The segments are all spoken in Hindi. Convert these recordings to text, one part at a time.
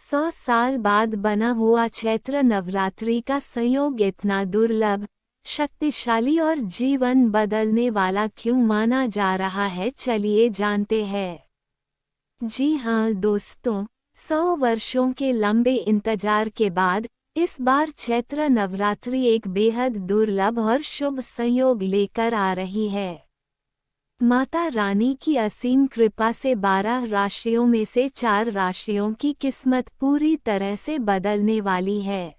100 साल बाद बना हुआ चैत्र नवरात्रि का संयोग इतना दुर्लभ, शक्तिशाली और जीवन बदलने वाला क्यों माना जा रहा है, चलिए जानते हैं। जी हाँ दोस्तों, 100 वर्षों के लंबे इंतजार के बाद इस बार चैत्र नवरात्रि एक बेहद दुर्लभ और शुभ संयोग लेकर आ रही है। माता रानी की असीम कृपा से 12 राशियों में से 4 राशियों की किस्मत पूरी तरह से बदलने वाली है।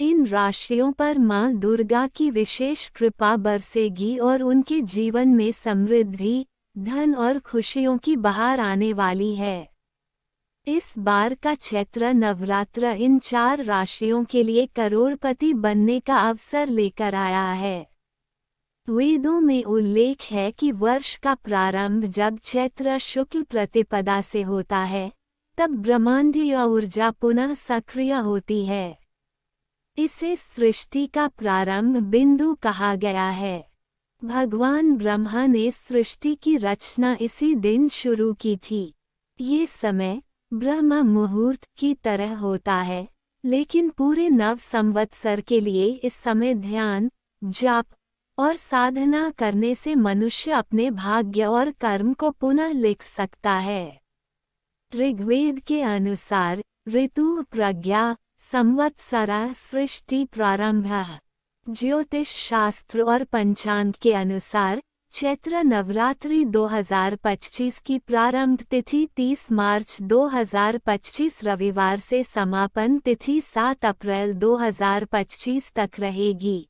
इन राशियों पर मां दुर्गा की विशेष कृपा बरसेगी और उनके जीवन में समृद्धि, धन और खुशियों की बहार आने वाली है। इस बार का चैत्र नवरात्र इन 4 राशियों के लिए करोड़पति बनने का अवसर लेकर आया है। वेदों में उल्लेख है कि वर्ष का प्रारंभ जब चैत्र शुक्ल प्रतिपदा से होता है, तब ब्रह्मांडीय ऊर्जा पुनः सक्रिय होती है। इसे सृष्टि का प्रारंभ बिंदु कहा गया है। भगवान ब्रह्मा ने सृष्टि की रचना इसी दिन शुरू की थी। ये समय ब्रह्म मुहूर्त की तरह होता है, लेकिन पूरे नव संवत्सर के लिए इस समय ध्यान, जप और साधना करने से मनुष्य अपने भाग्य और कर्म को पुनः लिख सकता है। ऋग्वेद के अनुसार ऋतु प्रज्ञा संवत्सरा सृष्टि प्रारंभ। ज्योतिष शास्त्र और पंचांग के अनुसार चैत्र नवरात्रि 2025 की प्रारंभ तिथि 30 मार्च 2025 रविवार से समापन तिथि 7 अप्रैल 2025 तक रहेगी।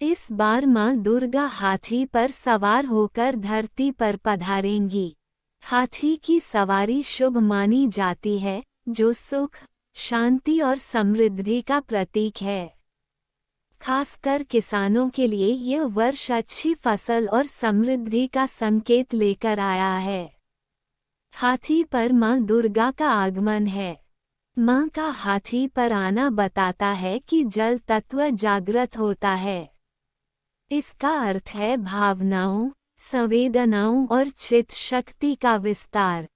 इस बार मां दुर्गा हाथी पर सवार होकर धरती पर पधारेंगी। हाथी की सवारी शुभ मानी जाती है, जो सुख, शांति और समृद्धि का प्रतीक है। खासकर किसानों के लिए यह वर्ष अच्छी फसल और समृद्धि का संकेत लेकर आया है। हाथी पर मां दुर्गा का आगमन है। मां का हाथी पर आना बताता है कि जल तत्व जागृत होता है। इसका अर्थ है भावनाओं, संवेदनाओं और चित्त शक्ति का विस्तार।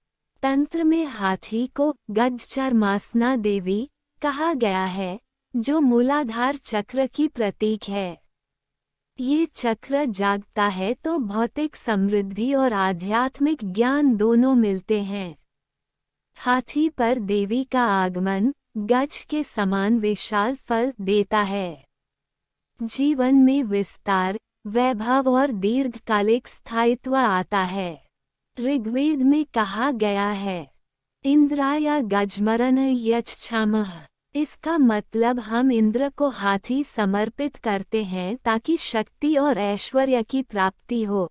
तंत्र में हाथी को गजचर्मासना देवी कहा गया है, जो मूलाधार चक्र की प्रतीक है। ये चक्र जागता है तो भौतिक समृद्धि और आध्यात्मिक ज्ञान दोनों मिलते हैं। हाथी पर देवी का आगमन गज के समान विशाल फल देता है। जीवन में विस्तार, वैभव और दीर्घकालिक स्थायित्व आता है। ऋग्वेद में कहा गया है, इंद्राय गजमरन यच्छामः। इसका मतलब हम इंद्र को हाथी समर्पित करते हैं ताकि शक्ति और ऐश्वर्य की प्राप्ति हो।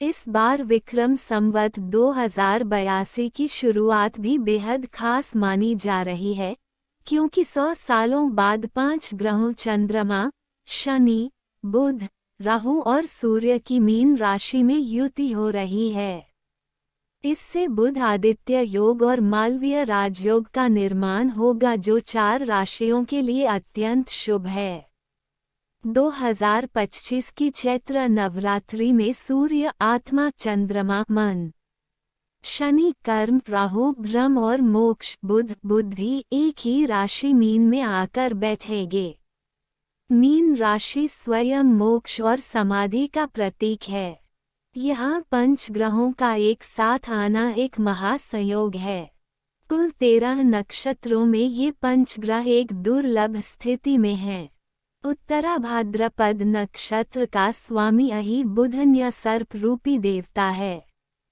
इस बार विक्रम संवत 2082 की शुरुआत भी बेहद खास मानी जा रही है, क्योंकि 100 सालों बाद 5 ग्रहों चंद्रमा, शनि, बुध, राहु और सूर्य की मीन राशि में युति हो रही है। इससे बुध आदित्य योग और मालवीय राजयोग का निर्माण होगा, जो 4 राशियों के लिए अत्यंत शुभ है। 2025 की चैत्र नवरात्रि में सूर्य आत्मा, चंद्रमा मन, शनि कर्म, राहु ब्रह्म और मोक्ष, बुध बुद्धि एक ही राशि मीन में आकर बैठेंगे। मीन राशि स्वयं मोक्ष और समाधि का प्रतीक है। यहाँ 5 ग्रहों का एक साथ आना एक महासंयोग है। कुल 13 नक्षत्रों में ये 5 ग्रह एक दुर्लभ स्थिति में हैं। उत्तरा भाद्रपद नक्षत्र का स्वामी अहि बुधन्य सर्प रूपी देवता है।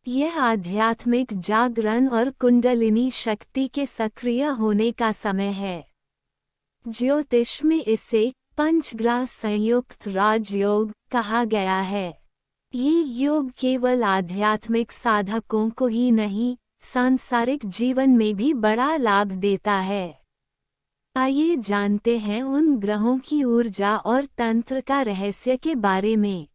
यह आध्यात्मिक जागरण और कुंडलिनी शक्ति के सक्रिय होने का समय है। ज्योतिष में इसे पंचग्रह संयुक्त राजयोग कहा गया है। ये योग केवल आध्यात्मिक साधकों को ही नहीं, सांसारिक जीवन में भी बड़ा लाभ देता है। आइए जानते हैं उन ग्रहों की ऊर्जा और तंत्र का रहस्य के बारे में।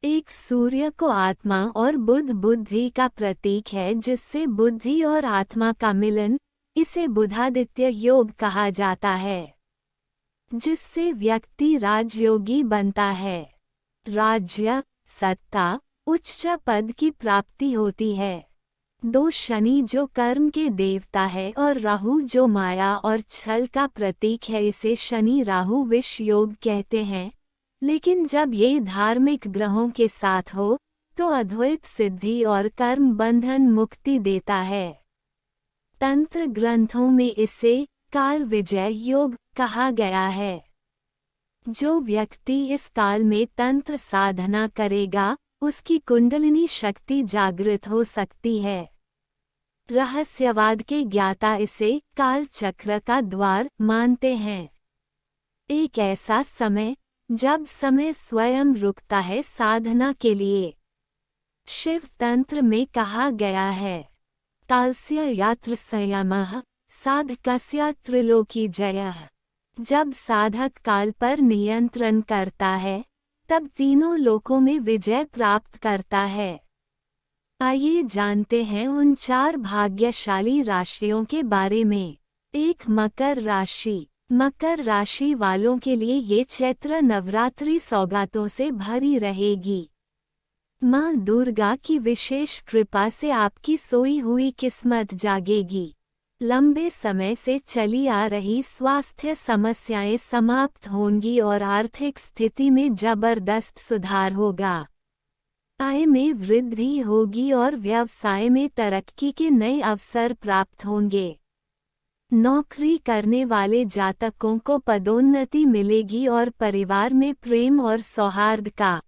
एक सूर्य को आत्मा और बुध बुद्धि का प्रतीक है, जिससे बुद्धि और आत्मा का मिलन, इसे बुधादित्य योग कहा जाता है, जिससे व्यक्ति राजयोगी बनता है। राज्य, सत्ता, उच्च पद की प्राप्ति होती है। दो, शनि जो कर्म के देवता है और राहु जो माया और छल का प्रतीक है, इसे शनि राहु विष योग कहते हैं। लेकिन जब ये धार्मिक ग्रहों के साथ हो तो अद्वैत सिद्धि और कर्म बंधन मुक्ति देता है। तंत्र ग्रंथों में इसे काल विजय योग कहा गया है। जो व्यक्ति इस काल में तंत्र साधना करेगा उसकी कुंडलिनी शक्ति जागृत हो सकती है। रहस्यवाद के ज्ञाता इसे काल चक्र का द्वार मानते हैं। एक ऐसा समय जब समय स्वयं रुकता है साधना के लिए। शिव तंत्र में कहा गया है, कालस्य यात्र संयमः साधकस्य त्रिलोकी जयः। जब साधक काल पर नियंत्रण करता है तब तीनों लोकों में विजय प्राप्त करता है। आइए जानते हैं उन 4 भाग्यशाली राशियों के बारे में। 1, मकर राशि। मकर राशि वालों के लिए ये चैत्र नवरात्रि सौगातों से भरी रहेगी। माँ दुर्गा की विशेष कृपा से आपकी सोई हुई किस्मत जागेगी। लंबे समय से चली आ रही स्वास्थ्य समस्याएं समाप्त होंगी और आर्थिक स्थिति में जबरदस्त सुधार होगा। आय में वृद्धि होगी और व्यवसाय में तरक्की के नए अवसर प्राप्त होंगे। नौकरी करने वाले जातकों को पदोन्नति मिलेगी और परिवार में प्रेम और सौहार्द का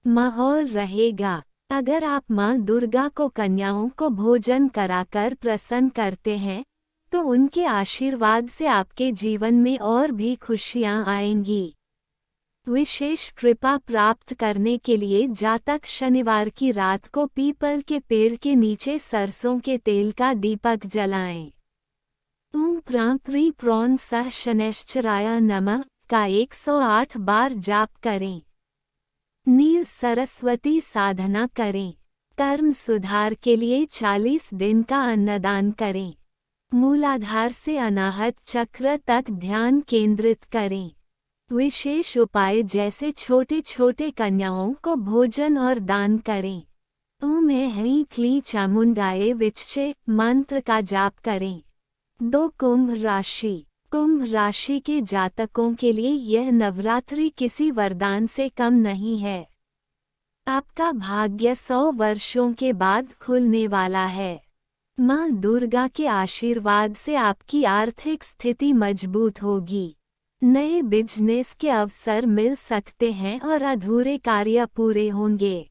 माहौल रहेगा। अगर आप मां दुर्गा को कन्याओं को भोजन कराकर प्रसन्न करते हैं तो उनके आशीर्वाद से आपके जीवन में और भी खुशियां आएंगी। विशेष कृपा प्राप्त करने के लिए जातक शनिवार की रात को पीपल के पेड़ के नीचे सरसों के तेल का दीपक जलाएं। ओम प्रां प्री प्रौन सह शनैश्चराय नमः का 108 बार जाप करें। नील सरस्वती साधना करें। कर्म सुधार के लिए 40 दिन का अन्नदान करें। मूलाधार से अनाहत चक्र तक ध्यान केंद्रित करें। विशेष उपाय जैसे छोटे छोटे कन्याओं को भोजन और दान करें। ओम ऐं क्लीं चामुंडाय विच्चे मंत्र का जाप करें। 2, कुंभ राशि। कुंभ राशि के जातकों के लिए यह नवरात्रि किसी वरदान से कम नहीं है। आपका भाग्य 100 वर्षों के बाद खुलने वाला है। मां दुर्गा के आशीर्वाद से आपकी आर्थिक स्थिति मजबूत होगी। नए बिजनेस के अवसर मिल सकते हैं और अधूरे कार्य पूरे होंगे।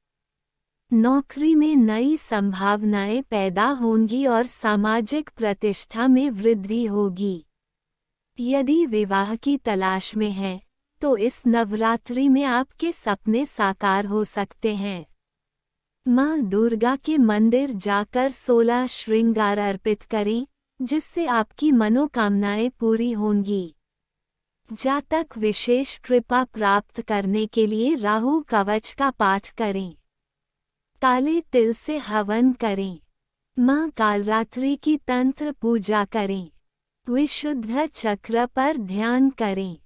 नौकरी में नई संभावनाएं पैदा होंगी और सामाजिक प्रतिष्ठा में वृद्धि होगी। यदि विवाह की तलाश में हैं, तो इस नवरात्रि में आपके सपने साकार हो सकते हैं। मां दुर्गा के मंदिर जाकर 16 श्रृंगार अर्पित करें, जिससे आपकी मनोकामनाएं पूरी होंगी। जातक विशेष कृपा प्राप्त करने के लिए राहु कवच का पाठ करें। काले तिल से हवन करें। मां कालरात्रि की तंत्र पूजा करें। विशुद्ध चक्र पर ध्यान करें।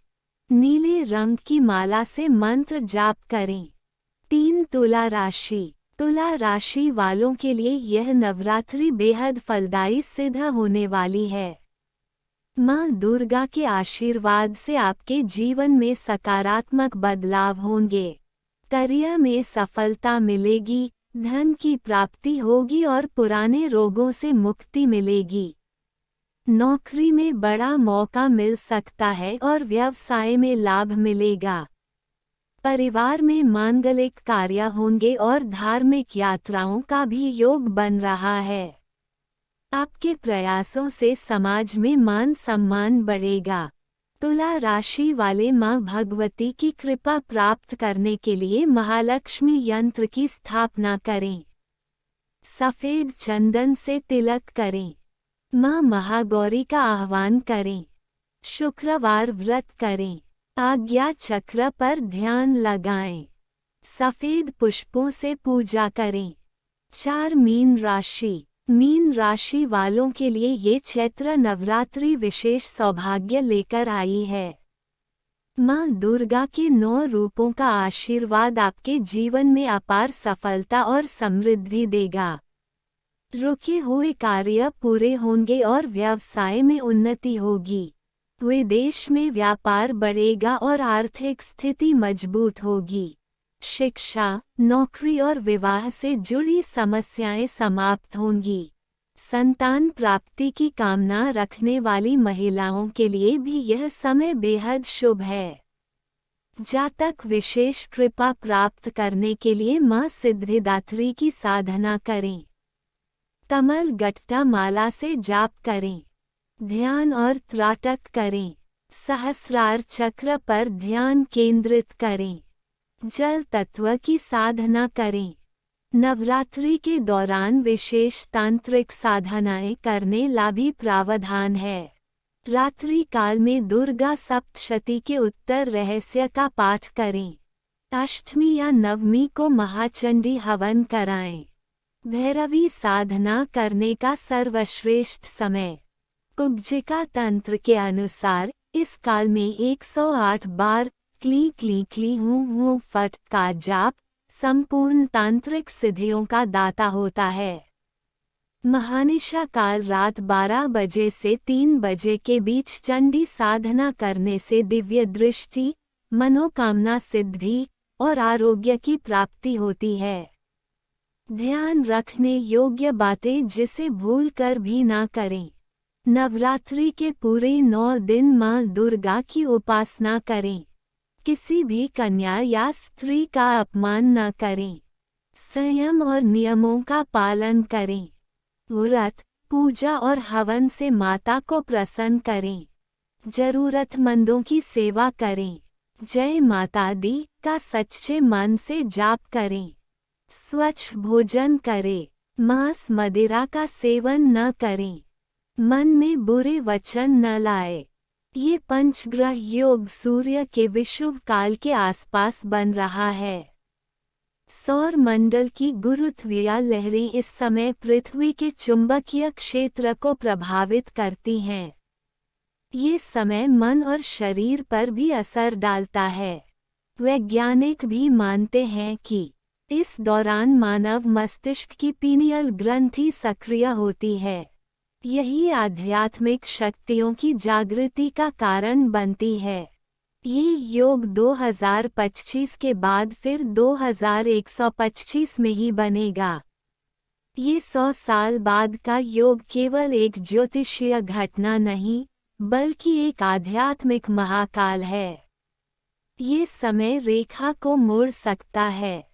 नीले रंग की माला से मंत्र जाप करें। 3, तुला राशि। तुला राशि वालों के लिए यह नवरात्रि बेहद फलदायी सिद्ध होने वाली है। मां दुर्गा के आशीर्वाद से आपके जीवन में सकारात्मक बदलाव होंगे। करियर में सफलता मिलेगी, धन की प्राप्ति होगी और पुराने रोगों से मुक्ति मिलेगी। नौकरी में बड़ा मौका मिल सकता है और व्यवसाय में लाभ मिलेगा। परिवार में मांगलिक कार्य होंगे और धार्मिक यात्राओं का भी योग बन रहा है। आपके प्रयासों से समाज में मान सम्मान बढ़ेगा। तुला राशि वाले मां भगवती की कृपा प्राप्त करने के लिए महालक्ष्मी यंत्र की स्थापना करें। सफेद चंदन से तिलक करें। मां महागौरी का आह्वान करें। शुक्रवार व्रत करें। आज्ञा चक्र पर ध्यान लगाएं। सफेद पुष्पों से पूजा करें। 4, मीन राशि। मीन राशि वालों के लिए ये चैत्र नवरात्रि विशेष सौभाग्य लेकर आई है। मां दुर्गा के 9 रूपों का आशीर्वाद आपके जीवन में अपार सफलता और समृद्धि देगा। रुके हुए कार्य पूरे होंगे और व्यवसाय में उन्नति होगी। विदेश में व्यापार बढ़ेगा और आर्थिक स्थिति मजबूत होगी। शिक्षा, नौकरी और विवाह से जुड़ी समस्याएं समाप्त होंगी। संतान प्राप्ति की कामना रखने वाली महिलाओं के लिए भी यह समय बेहद शुभ है। जातक विशेष कृपा प्राप्त करने के लिए मां सिद्धिदात्री की साधना करें। कमल गट्टा माला से जाप करें। ध्यान और त्राटक करें। सहस्रार चक्र पर ध्यान केंद्रित करें। जल तत्व की साधना करें। नवरात्रि के दौरान विशेष तांत्रिक साधनाएं करने ला भी प्रावधान है। रात्रि काल में दुर्गा सप्तशती के उत्तर रहस्य का पाठ करें। अष्टमी या नवमी को महाचंडी हवन कराएं। भैरवी साधना करने का सर्वश्रेष्ठ समय। कुब्जिका तंत्र के अनुसार इस काल में 108 बार क्ली क्ली क्ली हूँ फट का जाप संपूर्ण तांत्रिक सिद्धियों का दाता होता है। महानिशा काल रात 12 बजे से 3 बजे के बीच चंडी साधना करने से दिव्य दृष्टि, मनोकामना सिद्धि और आरोग्य की प्राप्ति होती है। ध्यान रखने योग्य बातें जिसे भूलकर भी ना करें। नवरात्रि के पूरे 9 दिन मां दुर्गा की उपासना करें। किसी भी कन्या या स्त्री का अपमान न करें। संयम और नियमों का पालन करें। व्रत, पूजा और हवन से माता को प्रसन्न करें। जरूरतमंदों की सेवा करें। जय माता दी का सच्चे मन से जाप करें। स्वच्छ भोजन करें। मांस मदिरा का सेवन न करें। मन में बुरे वचन न लाए। ये पंचग्रह योग सूर्य के विषुव काल के आसपास बन रहा है। सौर मंडल की गुरुत्वीय लहरें इस समय पृथ्वी के चुंबकीय क्षेत्र को प्रभावित करती हैं। ये समय मन और शरीर पर भी असर डालता है। वैज्ञानिक भी मानते हैं कि इस दौरान मानव मस्तिष्क की पीनियल ग्रंथि सक्रिय होती है। यही आध्यात्मिक शक्तियों की जागृति का कारण बनती है। ये योग 2025 के बाद फिर 2125 में ही बनेगा। ये 100 साल बाद का योग केवल एक ज्योतिषीय घटना नहीं, बल्कि एक आध्यात्मिक महाकाल है। ये समय रेखा को मोड़ सकता है।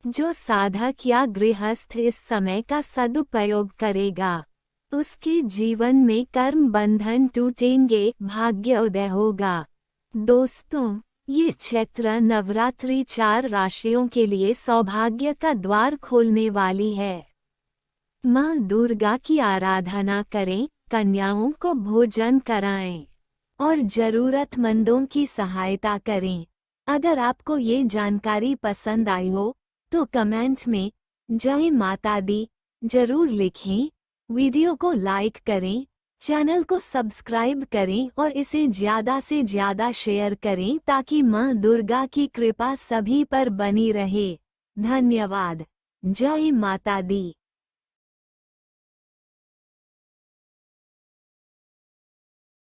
जो साधक या गृहस्थ इस समय का सदुपयोग करेगा, उसके जीवन में कर्म बंधन टूटेंगे, भाग्य उदय होगा। दोस्तों, ये चैत्र नवरात्रि 4 राशियों के लिए सौभाग्य का द्वार खोलने वाली है। मां दुर्गा की आराधना करें, कन्याओं को भोजन कराएं और जरूरतमंदों की सहायता करें। अगर आपको ये जानकारी पसंद आई हो तो कमेंट में जय माता दी जरूर लिखें। वीडियो को लाइक करें, चैनल को सब्सक्राइब करें और इसे ज़्यादा से ज़्यादा शेयर करें ताकि मां दुर्गा की कृपा सभी पर बनी रहे। धन्यवाद। जय माता दी।